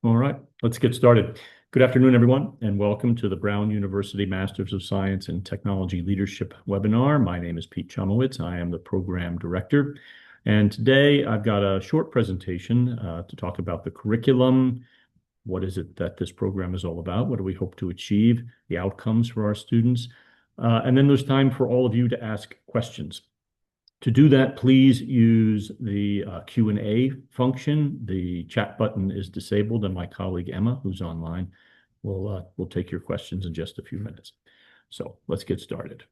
All right, let's get started. Good afternoon, everyone, and welcome to the Brown University Masters of Science in Technology Leadership webinar. My name is Pete Chomowicz. I am the Program Director. And today I've got a short presentation to talk about the curriculum. What is it that this program is all about? What do we hope to achieve? The outcomes for our students. And then there's time for all of you to ask questions. To do that, please use the Q&A function. The chat button is disabled, and my colleague Emma, who's online, will take your questions in just a few minutes. So let's get started.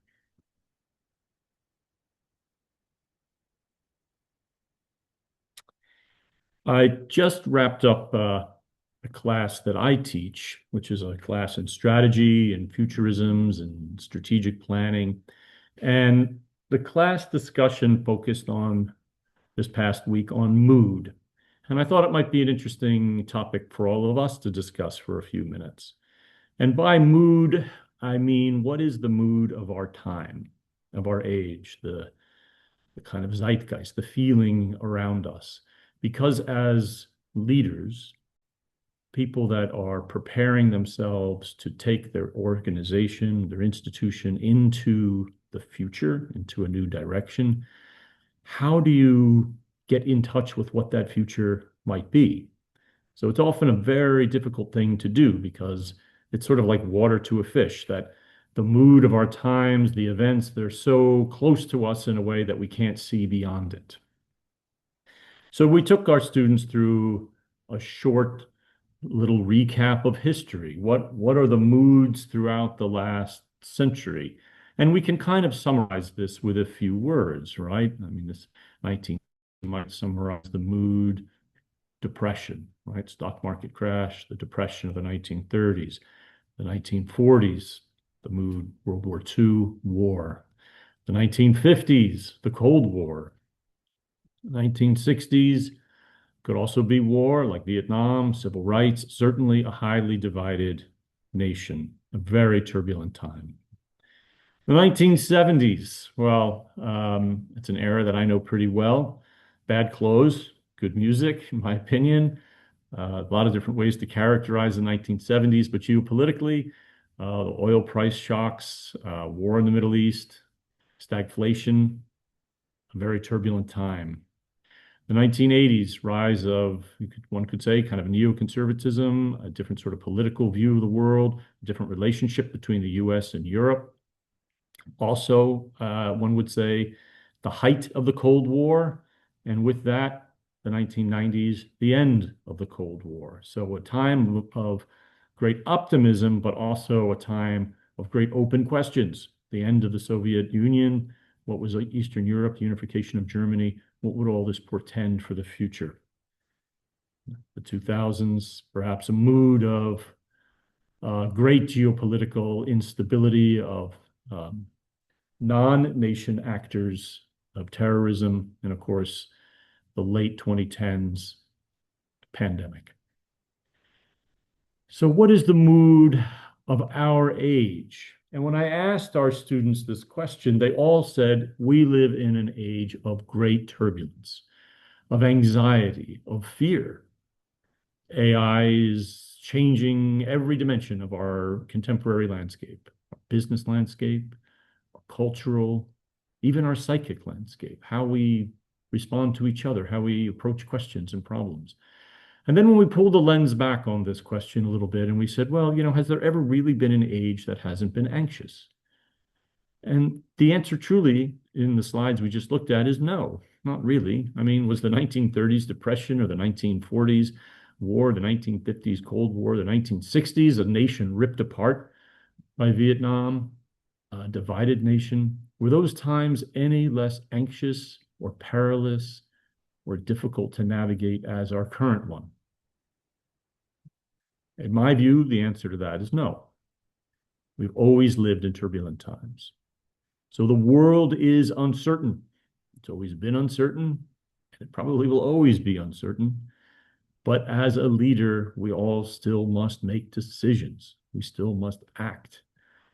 I just wrapped up a class that I teach, which is a class in strategy and futurisms and strategic planning. And the class discussion focused on this past week on mood. And I thought it might be an interesting topic for all of us to discuss for a few minutes. And by mood, I mean, what is the mood of our time, of our age, the kind of zeitgeist, the feeling around us? Because as leaders, people that are preparing themselves to take their organization, their institution into the future, into a new direction, how do you get in touch with what that future might be? So it's often a very difficult thing to do because it's sort of like water to a fish, that the mood of our times, the events, they're so close to us in a way that we can't see beyond it. So we took our students through a short little recap of history. What are the moods throughout the last century? And we can kind of summarize this with a few words, right? I mean, this 19 might summarize the mood: depression, right? Stock market crash, the depression of the 1930s, the 1940s, the mood, World War II, war, the 1950s, the Cold War, the 1960s, could also be war like Vietnam, civil rights, certainly a highly divided nation, a very turbulent time. The 1970s, well, it's an era that I know pretty well. Bad clothes, good music, in my opinion. A lot of different ways to characterize the 1970s, but geopolitically, the oil price shocks, war in the Middle East, stagflation, a very turbulent time. The 1980s, rise of, one could say, kind of neoconservatism, a different sort of political view of the world, a different relationship between the US and Europe. Also, one would say, the height of the Cold War, and with that, the 1990s, the end of the Cold War. So a time of great optimism, but also a time of great open questions. The end of the Soviet Union, what was Eastern Europe, the unification of Germany, what would all this portend for the future? The 2000s, perhaps a mood of great geopolitical instability, of non-nation actors, of terrorism, and of course, the late 2010s pandemic. So what is the mood of our age? And when I asked our students this question, they all said, we live in an age of great turbulence, of anxiety, of fear. AI is changing every dimension of our contemporary landscape, our business landscape, our cultural, even our psychic landscape, how we respond to each other, how we approach questions and problems. And then when we pulled the lens back on this question a little bit and we said, well, has there ever really been an age that hasn't been anxious? And the answer truly in the slides we just looked at is no, not really. I mean, was the 1930s depression or the 1940s war, the 1950s Cold War, the 1960s a nation ripped apart by Vietnam, a divided nation? Were those times any less anxious or perilous or difficult to navigate as our current one? In my view, the answer to that is no. We've always lived in turbulent times. So the world is uncertain. It's always been uncertain, and it probably will always be uncertain. But as a leader, we all still must make decisions. We still must act.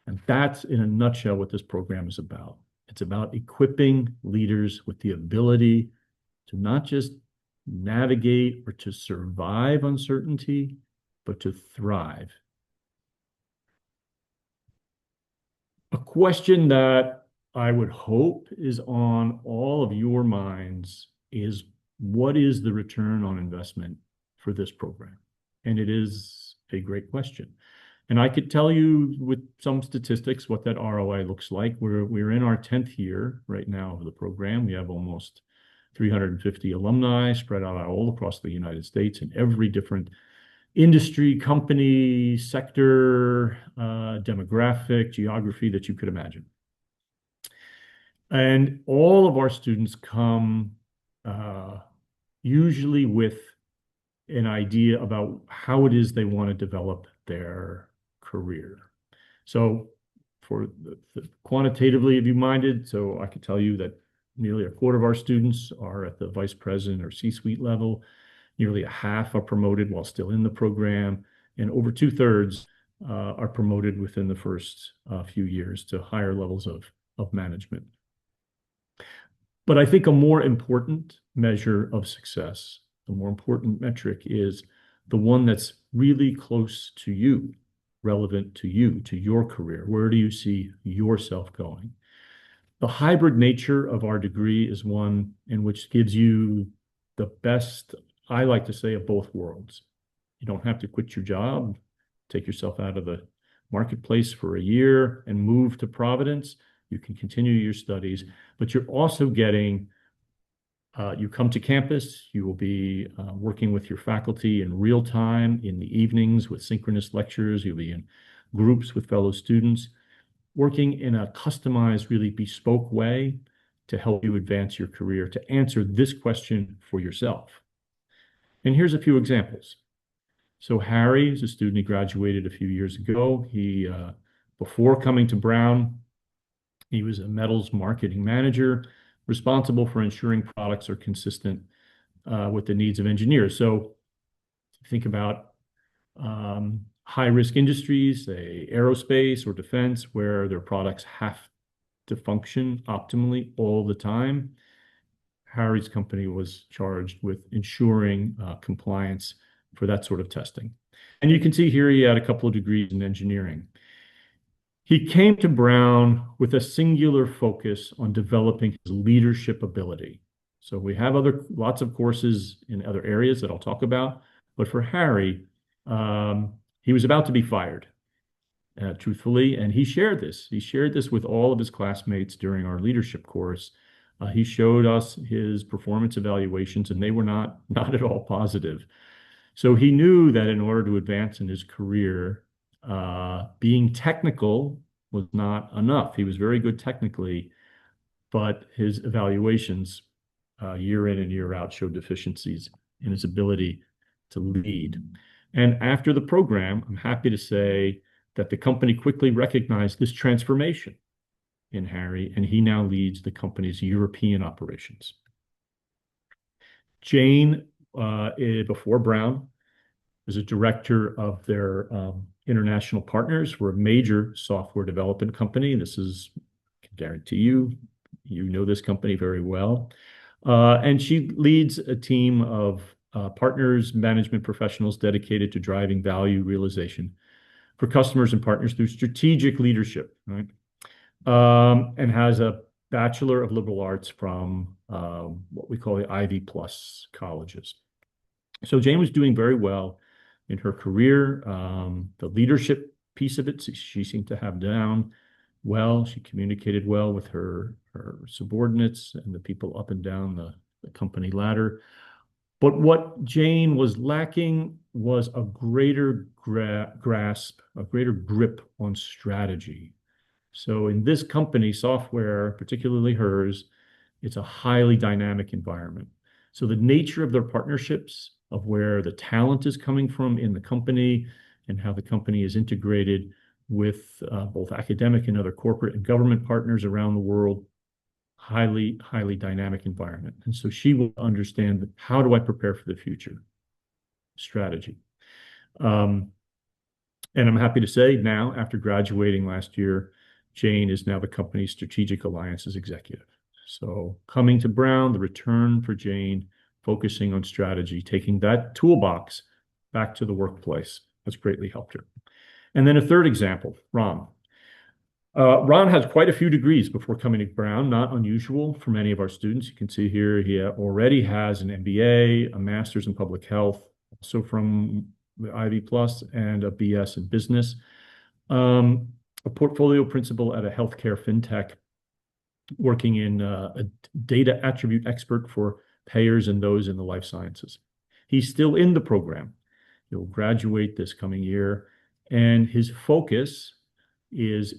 And that's, in a nutshell, what this program is about. It's about equipping leaders with the ability to not just navigate or to survive uncertainty, but to thrive. A question that I would hope is on all of your minds is, what is the return on investment for this program? And it is a great question. And I could tell you with some statistics what that ROI looks like. We're in our 10th year right now of the program. We have almost 350 alumni spread out all across the United States in every different industry, company, sector, demographic, geography that you could imagine. And all of our students come usually with an idea about how it is they want to develop their career. So for the quantitatively, if you minded, so I could tell you that nearly a quarter of our students are at the vice president or C-suite level. Nearly a half are promoted while still in the program, and over 2/3 are promoted within the first few years to higher levels of management. But I think a more important measure of success, the more important metric, is the one that's really close to you, relevant to you, to your career. Where do you see yourself going? The hybrid nature of our degree is one in which gives you the best, I like to say, of both worlds. You don't have to quit your job, take yourself out of the marketplace for a year and move to Providence. You can continue your studies, but you're also getting, you come to campus, you will be working with your faculty in real time in the evenings with synchronous lectures. You'll be in groups with fellow students, working in a customized, really bespoke way to help you advance your career, to answer this question for yourself. And here's a few examples. So Harry is a student. He graduated a few years ago. He, before coming to Brown, he was a metals marketing manager, responsible for ensuring products are consistent with the needs of engineers. So think about high-risk industries, say aerospace or defense, where their products have to function optimally all the time. Harry's company was charged with ensuring compliance for that sort of testing. And you can see here he had a couple of degrees in engineering. He came to Brown with a singular focus on developing his leadership ability. So we have lots of courses in other areas that I'll talk about, but for Harry, he was about to be fired, truthfully, and he shared this. He shared this with all of his classmates during our leadership course. He showed us his performance evaluations, and they were not at all positive. So he knew that in order to advance in his career, being technical was not enough. He was very good technically, but his evaluations year in and year out showed deficiencies in his ability to lead. And after the program, I'm happy to say that the company quickly recognized this transformation in Harry, and he now leads the company's European operations. Jane, before Brown, was a director of their international partners. We're a major software development company. This is, I can guarantee you, you know this company very well. And she leads a team of partners, management professionals dedicated to driving value realization for customers and partners through strategic leadership, right? And has a Bachelor of Liberal Arts from what we call the Ivy Plus colleges. So Jane was doing very well in her career. The leadership piece of it, she seemed to have down well. She communicated well with her subordinates and the people up and down the company ladder. But what Jane was lacking was a greater grasp, a greater grip on strategy. So in this company, software, particularly hers, it's a highly dynamic environment. So the nature of their partnerships, of where the talent is coming from in the company and how the company is integrated with both academic and other corporate and government partners around the world, highly dynamic environment. And so she will understand, how do I prepare for the future? Strategy. And I'm happy to say now, after graduating last year, Jane is now the company's strategic alliances executive. So coming to Brown, the return for Jane, focusing on strategy, taking that toolbox back to the workplace. has greatly helped her. And then a third example, Ron. Ron has quite a few degrees before coming to Brown, not unusual for many of our students. You can see here he already has an MBA, a master's in public health, also from the Ivy Plus, and a BS in business. A portfolio principal at a healthcare fintech, working in a data attribute expert for payers and those in the life sciences. He's still in the program. He'll graduate this coming year, and his focus is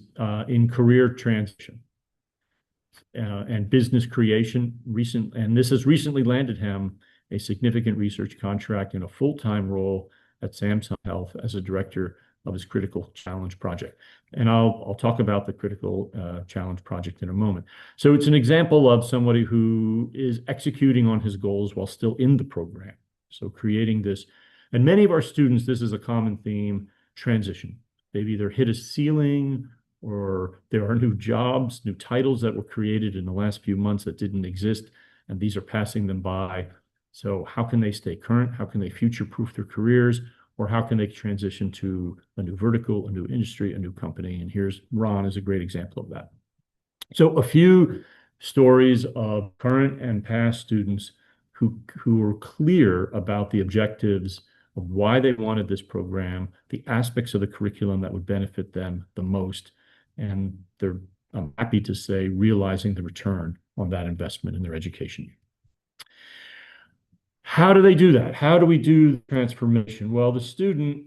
in career transition and business creation. And this has recently landed him a significant research contract in a full-time role at Samsung Health as a director of his critical challenge project. And I'll talk about the critical challenge project in a moment. So it's an example of somebody who is executing on his goals while still in the program. So creating this, and many of our students, this is a common theme, transition. They've either hit a ceiling or there are new jobs, new titles that were created in the last few months that didn't exist, and these are passing them by. So how can they stay current? How can they future-proof their careers? Or how can they transition to a new vertical, a new industry, a new company? And here's Ron as a great example of that. So a few stories of current and past students who were clear about the objectives of why they wanted this program, the aspects of the curriculum that would benefit them the most. And they're, I'm happy to say, realizing the return on that investment in their education. How do they do that? How do we do the transformation? Well, the student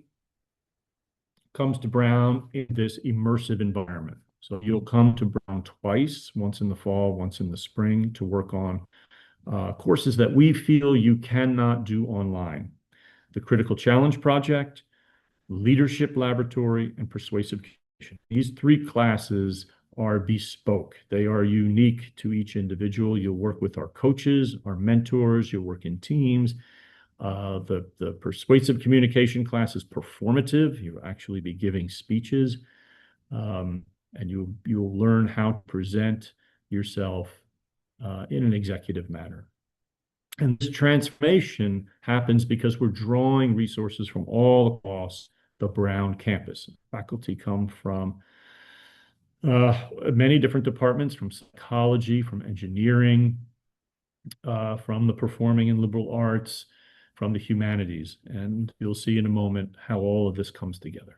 comes to Brown in this immersive environment. So you'll come to Brown twice, once in the fall, once in the spring, to work on courses that we feel you cannot do online. The Critical Challenge Project, Leadership Laboratory, and Persuasive Communication. These three classes are bespoke. They are unique to each individual. You'll work with our coaches, our mentors, you'll work in teams. The Persuasive Communication class is performative. You'll actually be giving speeches, and you'll learn how to present yourself in an executive manner. And this transformation happens because we're drawing resources from all across the Brown campus. Faculty come from many different departments, from psychology, from engineering, from the performing and liberal arts, from the humanities. And you'll see in a moment how all of this comes together.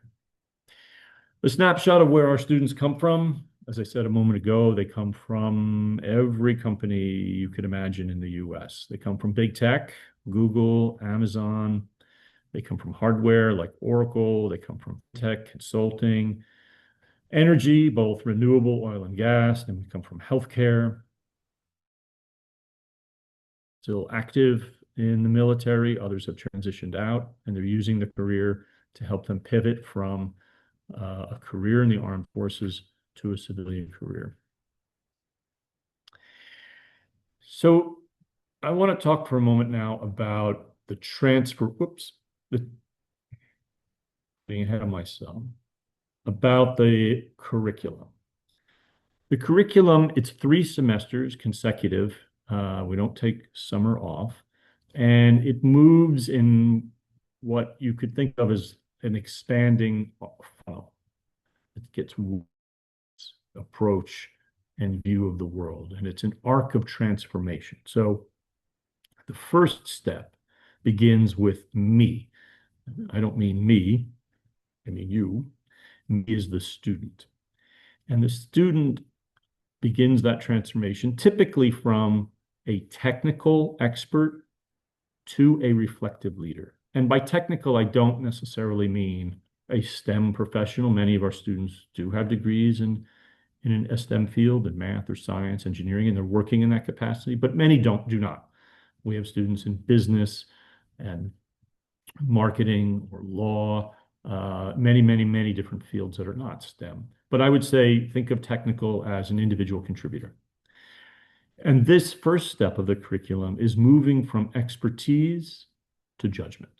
A snapshot of where our students come from. As I said a moment ago, they come from every company you could imagine in the US. They come from big tech, Google, Amazon. They come from hardware like Oracle. They come from tech consulting, energy, both renewable oil and gas. Then we come from healthcare. Still active in the military. Others have transitioned out, and they're using the career to help them pivot from a career in the armed forces to a civilian career. So I want to talk for a moment now about the transfer, being ahead of myself, about the curriculum. The curriculum, it's 3 semesters consecutive. We don't take summer off, and it moves in what you could think of as an expanding funnel. It gets approach and view of the world, and it's an arc of transformation. So the first step begins with me. I don't mean me, I mean you. Me is the student. And the student begins that transformation typically from a technical expert to a reflective leader. And by technical, I don't necessarily mean a STEM professional. Many of our students do have degrees in a STEM field, in math or science, engineering, and they're working in that capacity, but many do not. We have students in business and marketing or law, many different fields that are not STEM. But I would say, think of technical as an individual contributor. And this first step of the curriculum is moving from expertise to judgment.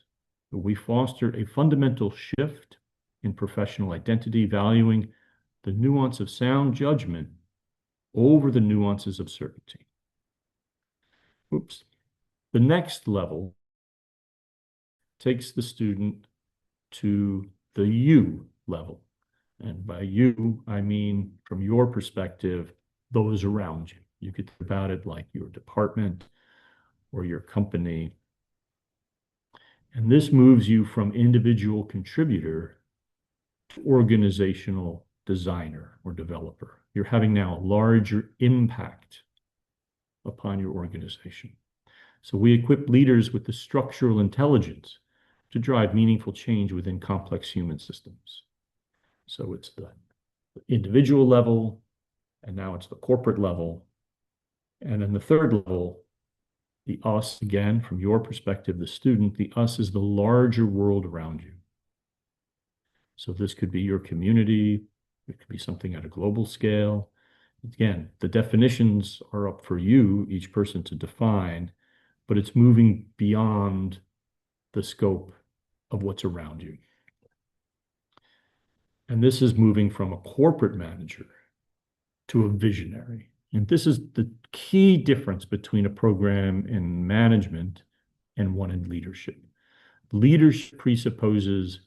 We foster a fundamental shift in professional identity, valuing the nuance of sound judgment over the nuances of certainty. The next level takes the student to the you level. And by you, I mean, from your perspective, those around you. You could think about it like your department or your company. And this moves you from individual contributor to organizational designer or developer. You're having now a larger impact upon your organization. So we equip leaders with the structural intelligence to drive meaningful change within complex human systems. So it's the individual level, and now it's the corporate level. And then the third level, the us, again, from your perspective, the student, the us is the larger world around you. So this could be your community, it could be something at a global scale. Again, the definitions are up for you, each person to define, but it's moving beyond the scope of what's around you. And this is moving from a corporate manager to a visionary. And this is the key difference between a program in management and one in leadership. Leadership presupposes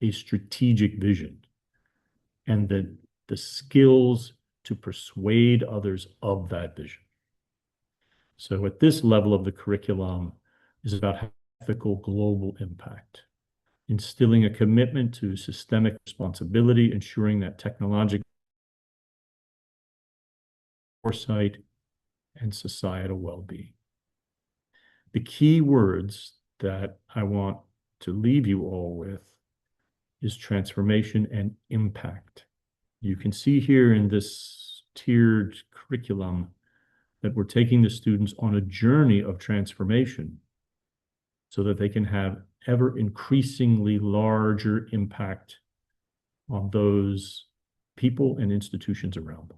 a strategic vision and the skills to persuade others of that vision. So at this level of the curriculum is about ethical global impact, instilling a commitment to systemic responsibility, ensuring that technological foresight and societal well-being. The key words that I want to leave you all with is transformation and impact. You can see here in this tiered curriculum that we're taking the students on a journey of transformation so that they can have ever increasingly larger impact on those people and institutions around them.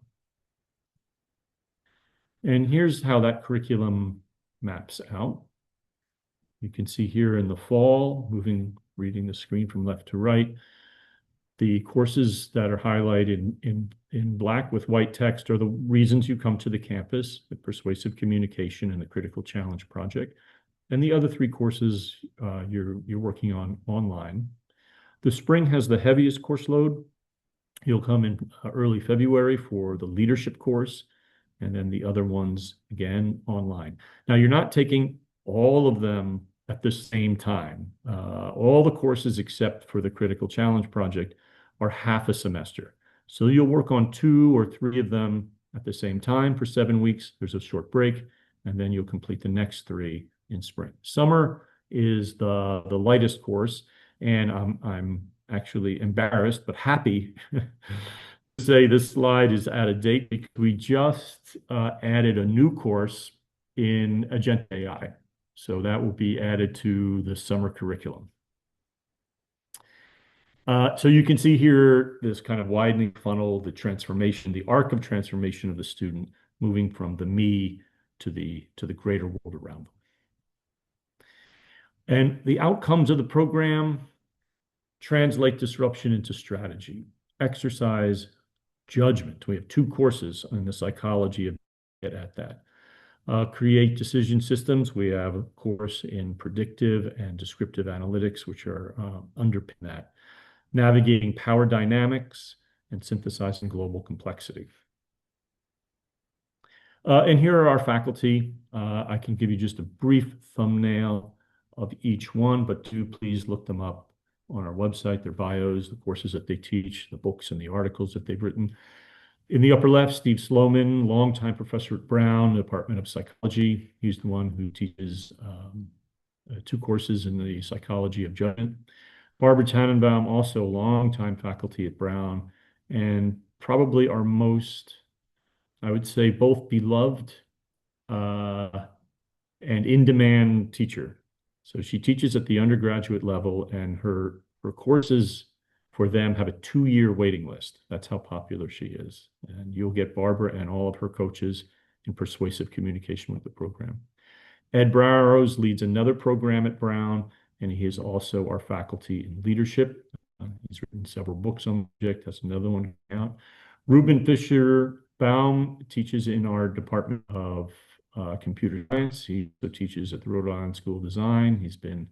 And here's how that curriculum maps out. You can see here in the fall, reading the screen from left to right, the courses that are highlighted in black with white text are the reasons you come to the campus, the persuasive communication and the critical challenge project. And the other three courses you're working on online. The spring has the heaviest course load. You'll come in early February for the leadership course, and then the other ones, again, online. Now, you're not taking all of them at the same time. All the courses except for the critical challenge project are half a semester. So you'll work on 2 or 3 of them at the same time for 7 weeks. There's a short break, and then you'll complete the next 3 in spring. Summer is the lightest course, and I'm actually embarrassed but happy to say this slide is out of date because we just added a new course in Agent AI. So that will be added to the summer curriculum. So you can see here this kind of widening funnel, the transformation, the arc of transformation of the student moving from the me to the greater world around them. And the outcomes of the program translate disruption into strategy, exercise, judgment. We have 2 courses in the psychology of get at that. Create decision systems. We have a course in predictive and descriptive analytics, which are underpin that. Navigating power dynamics and synthesizing global complexity. And here are our faculty. I can give you just a brief thumbnail of each one, but do please look them up on our website, their bios, the courses that they teach, the books and the articles that they've written. In the upper left, Steve Sloman, longtime professor at Brown, Department of Psychology. He's the one who teaches 2 courses in the psychology of judgment. Barbara Tannenbaum, also longtime faculty at Brown, and probably our most, I would say, both beloved and in-demand teacher. So she teaches at the undergraduate level, and her courses for them have a 2-year waiting list. That's how popular she is. And you'll get Barbara and all of her coaches in persuasive communication with the program. Ed Barrows leads another program at Brown, and he is also our faculty in leadership. He's written several books on the subject. That's another one out. Ruben Fisher Baum teaches in our Department of Computer Science. He also teaches at the Rhode Island School of Design. He's been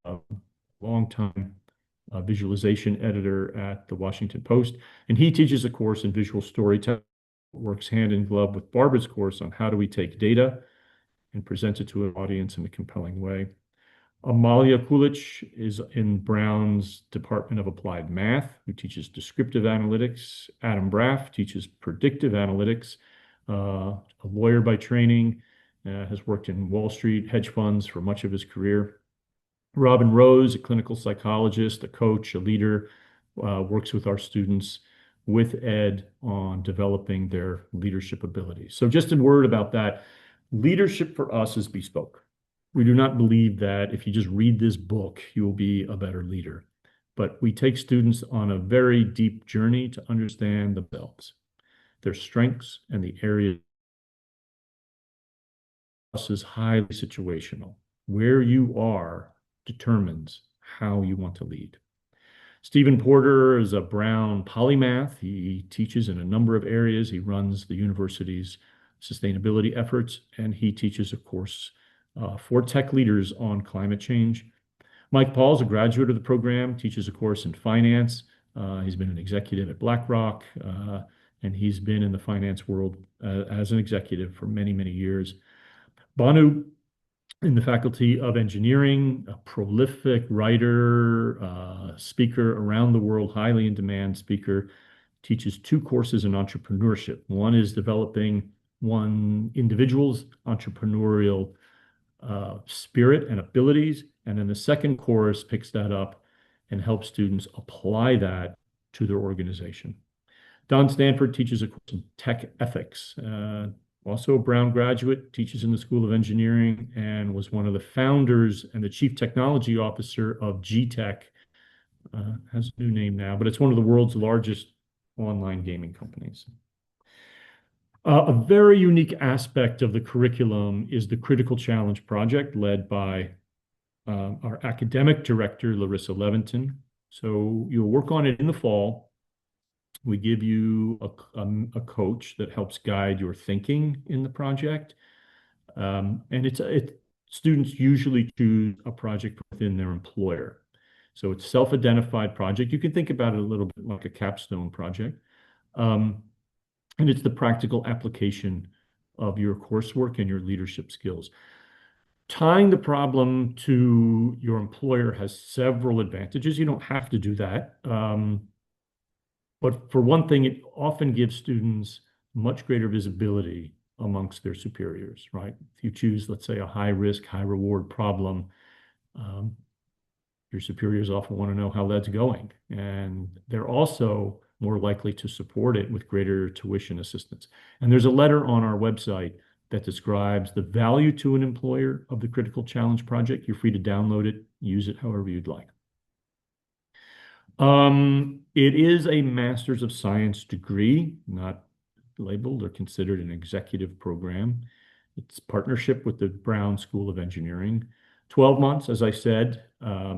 a long time a visualization editor at the Washington Post, and he teaches a course in visual storytelling, works hand in glove with Barbara's course on how do we take data and present it to an audience in a compelling way. Amalia Kulich is in Brown's Department of Applied Math, who teaches descriptive analytics. Adam Braff teaches predictive analytics, a lawyer by training, has worked in Wall Street hedge funds for much of his career. Robin Rose, a clinical psychologist, a coach, a leader, works with our students with Ed on developing their leadership abilities. So just a word about that. Leadership for us is bespoke. We do not believe that if you just read this book, you will be a better leader. But we take students on a very deep journey to understand themselves, their strengths, and the areas. Us is highly situational. Where you are determines how you want to lead. Stephen Porter is a Brown polymath. He teaches in a number of areas. He runs the university's sustainability efforts, and he teaches a course for tech leaders on climate change. Mike Paul is a graduate of the program, teaches a course in finance. He's been an executive at BlackRock, and he's been in the finance world as an executive for many, many years. Banu in the Faculty of Engineering, a prolific writer, speaker around the world, highly in demand speaker, teaches two courses in entrepreneurship. One is developing one individual's entrepreneurial spirit and abilities, and then the second course picks that up and helps students apply that to their organization. Don Stanford teaches a course in tech ethics. Also a Brown graduate, teaches in the School of Engineering, and was one of the founders and the chief technology officer of G-Tech. Has a new name now, but it's one of the world's largest online gaming companies. A very unique aspect of the curriculum is the Critical Challenge Project led by our academic director, Larissa Levinton. So you'll work on it in the fall. We give you a coach that helps guide your thinking in the project. And students usually choose a project within their employer. So it's self-identified project. You can think about it a little bit like a capstone project. And it's the practical application of your coursework and your leadership skills. Tying the problem to your employer has several advantages. You don't have to do that. But for one thing, it often gives students much greater visibility amongst their superiors, right? If you choose, let's say, a high risk, high reward problem, your superiors often want to know how that's going. And they're also more likely to support it with greater tuition assistance. And there's a letter on our website that describes the value to an employer of the Critical Challenge Project. You're free to download it, use it however you'd like. It is a Master's of Science degree, not labeled or considered an executive program. It's partnership with the Brown School of Engineering. 12 months, as I said,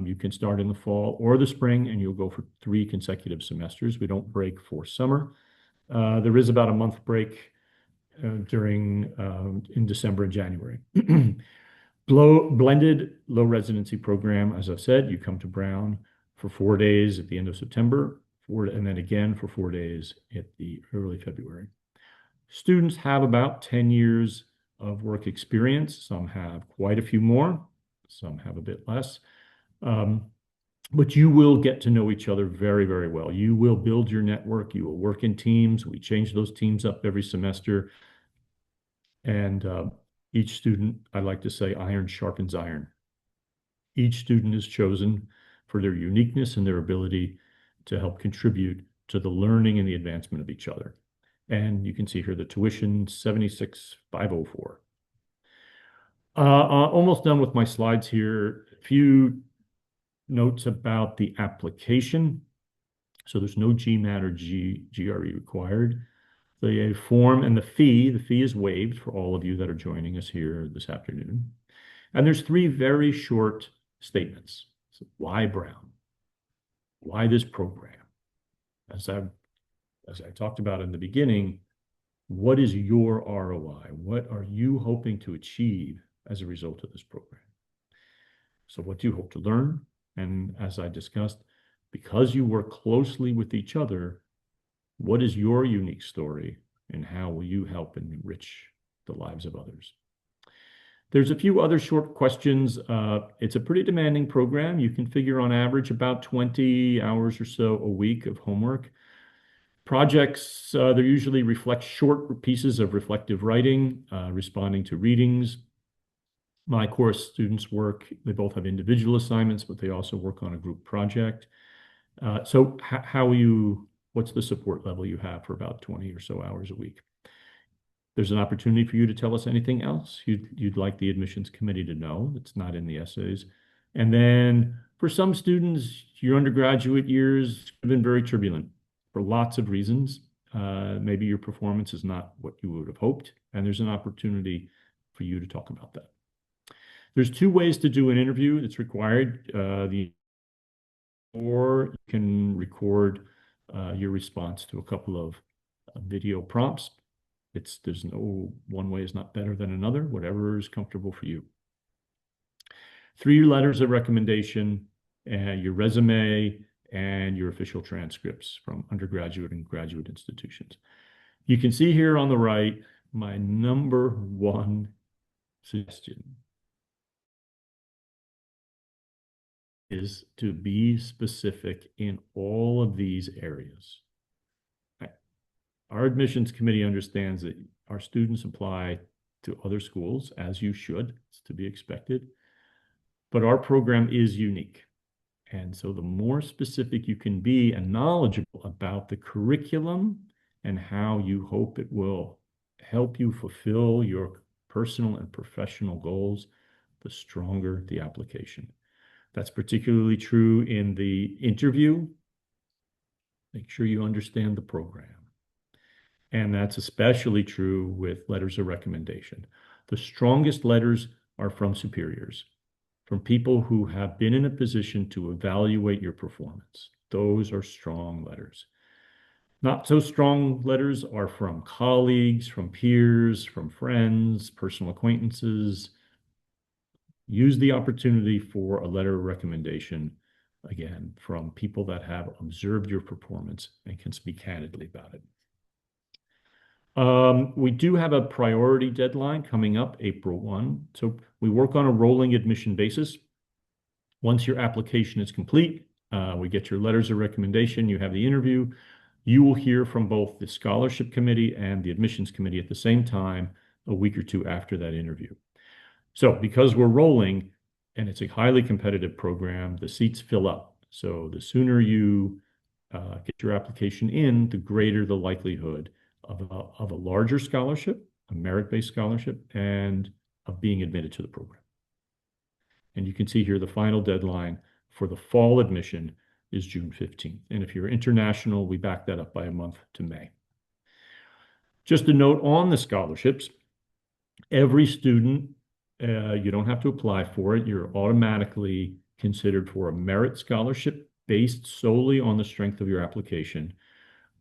you can start in the fall or the spring, and you'll go for 3 consecutive semesters. We don't break for summer. There is about a month break in December and January. Blended low residency program, as I've said, you come to Brown for 4 days at the end of September, and then again for 4 days at the early February. Students have about 10 years of work experience. Some have quite a few more. Some have a bit less. But you will get to know each other very, very well. You will build your network. You will work in teams. We change those teams up every semester. And each student, I like to say, iron sharpens iron. Each student is chosen for their uniqueness and their ability to help contribute to the learning and the advancement of each other. And you can see here the tuition, $76,504. Almost done with my slides here. A few notes about the application. So there's no GMAT or GRE required. The form and the fee is waived for all of you that are joining us here this afternoon. And there's 3 very short statements. So why Brown? Why this program? As I talked about in the beginning, what is your ROI? What are you hoping to achieve as a result of this program? So what do you hope to learn? And as I discussed, because you work closely with each other, what is your unique story and how will you help enrich the lives of others? There's a few other short questions. It's a pretty demanding program. You can figure on average about 20 hours or so a week of homework. Projects, they usually reflect short pieces of reflective writing, responding to readings. My course students work, they both have individual assignments, but they also work on a group project. So what's the support level you have for about 20 or so hours a week? There's an opportunity for you to tell us anything else you'd like the admissions committee to know that's not in the essays. And then for some students, your undergraduate years have been very turbulent for lots of reasons. Maybe your performance is not what you would have hoped, and there's an opportunity for you to talk about that. There's two ways to do an interview that's required. Or you can record your response to a couple of video prompts. There's no one way is not better than another, whatever is comfortable for you. 3 letters of recommendation, your resume, and your official transcripts from undergraduate and graduate institutions. You can see here on the right, my number one suggestion is to be specific in all of these areas. Our admissions committee understands that our students apply to other schools, as you should. It's to be expected. But our program is unique. And so the more specific you can be and knowledgeable about the curriculum and how you hope it will help you fulfill your personal and professional goals, the stronger the application. That's particularly true in the interview. Make sure you understand the program. And that's especially true with letters of recommendation. The strongest letters are from superiors, from people who have been in a position to evaluate your performance. Those are strong letters. Not so strong letters are from colleagues, from peers, from friends, personal acquaintances. Use the opportunity for a letter of recommendation, again, from people that have observed your performance and can speak candidly about it. We do have a priority deadline coming up April 1. So we work on a rolling admission basis. Once your application is complete, we get your letters of recommendation, you have the interview. You will hear from both the scholarship committee and the admissions committee at the same time, a week or two after that interview. So because we're rolling and it's a highly competitive program, the seats fill up. So the sooner you get your application in, the greater the likelihood of a larger scholarship, a merit-based scholarship, and of being admitted to the program. And you can see here the final deadline for the fall admission is June 15th. And if you're international, we back that up by a month to May. Just a note on the scholarships, every student, you don't have to apply for it. You're automatically considered for a merit scholarship based solely on the strength of your application,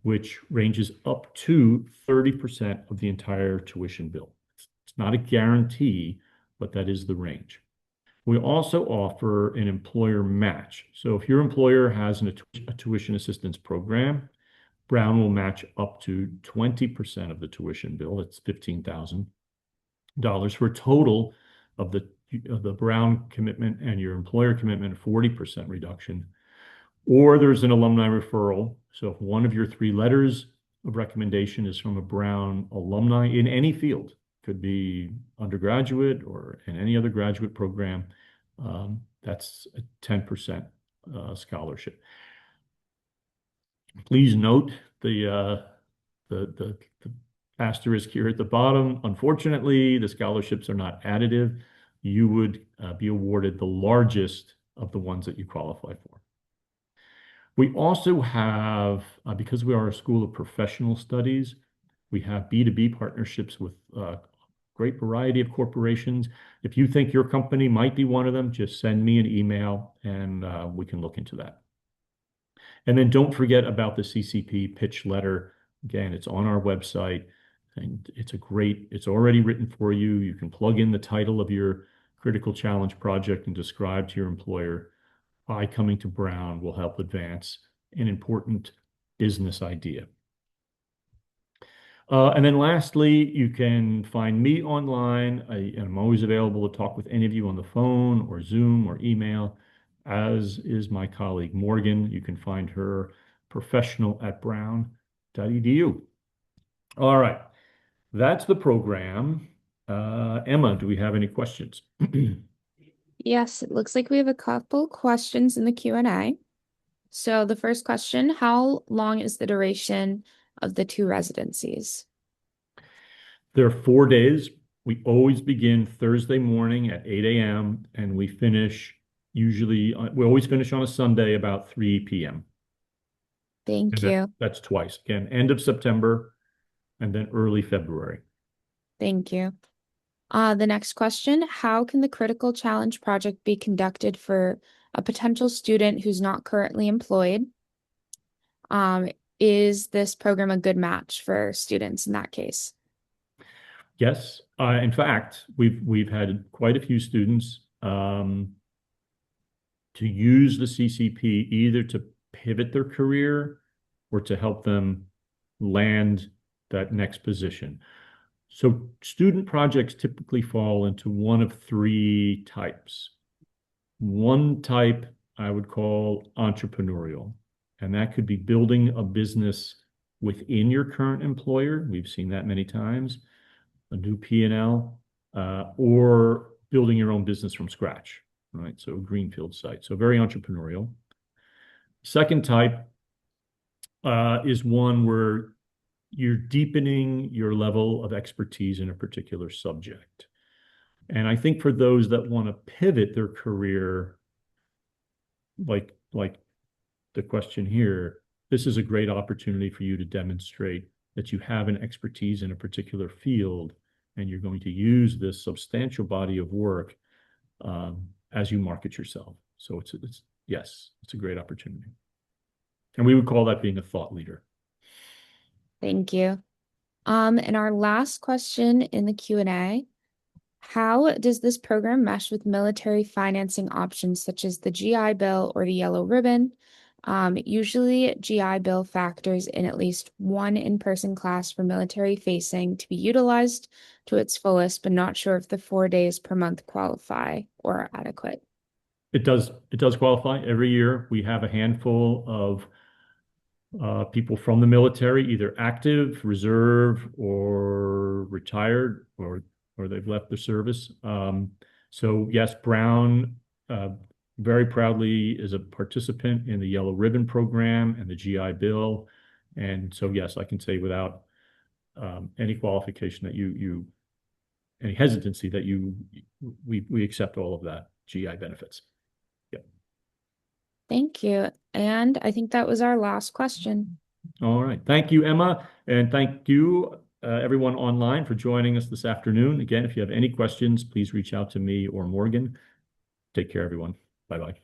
which ranges up to 30% of the entire tuition bill. It's not a guarantee, but that is the range. We also offer an employer match. So if your employer has a tuition assistance program, Brown will match up to 20% of the tuition bill. It's $15,000 for a total of the Brown commitment and your employer commitment, 40% reduction. Or there's an alumni referral. So if one of your 3 letters of recommendation is from a Brown alumni in any field, could be undergraduate or in any other graduate program, that's a 10% scholarship. Please note the asterisk here at the bottom. Unfortunately, the scholarships are not additive. You would be awarded the largest of the ones that you qualify for. We also have, because we are a school of professional studies, we have B2B partnerships with a great variety of corporations. If you think your company might be one of them, just send me an email and we can look into that. And then don't forget about the CCP pitch letter. Again, it's on our website and it's already written for you. You can plug in the title of your critical challenge project and describe to your employer by coming to Brown will help advance an important business idea. And then lastly, you can find me online. And I'm always available to talk with any of you on the phone or Zoom or email, as is my colleague Morgan. You can find her professional@brown.edu. All right, that's the program. Emma, do we have any questions? Yes, it looks like we have a couple questions in the Q&A. So the first question, how long is the duration of the two residencies? There are 4 days. We always begin Thursday morning at 8 a.m. and we always finish on a Sunday about 3 p.m. And Thank you. that's twice. Again, end of September and then early February. Thank you. The next question, how can the critical challenge project be conducted for a potential student who's not currently employed? Um, is this program a good match for students in that case? Yes. In fact, we've had quite a few students to use the CCP either to pivot their career or to help them land that next position. So student projects typically fall into one of three types. One type I would call entrepreneurial, and that could be building a business within your current employer. We've seen that many times, a new P&L, or building your own business from scratch, right? So a greenfield site. So very entrepreneurial. Second type is one where you're deepening your level of expertise in a particular subject. And I think for those that want to pivot their career, like the question here, this is a great opportunity for you to demonstrate that you have an expertise in a particular field, and you're going to use this substantial body of work as you market yourself. So yes, it's a great opportunity. And we would call that being a thought leader. Thank you. And our last question in the Q&A, how does this program mesh with military financing options such as the GI Bill or the Yellow Ribbon? Usually, GI Bill factors in at least one in-person class for military facing to be utilized to its fullest, but not sure if the 4 days per month qualify or are adequate. It does qualify. Every year we have a handful of people from the military, either active, reserve, or retired, or they've left the service. So yes, Brown very proudly is a participant in the Yellow Ribbon program and the GI Bill. And so yes, I can say without any qualification that any hesitancy that we accept all of that GI benefits. Thank you. And I think that was our last question. All right. Thank you, Emma. And thank you, everyone online, for joining us this afternoon. Again, if you have any questions, please reach out to me or Morgan. Take care, everyone. Bye-bye.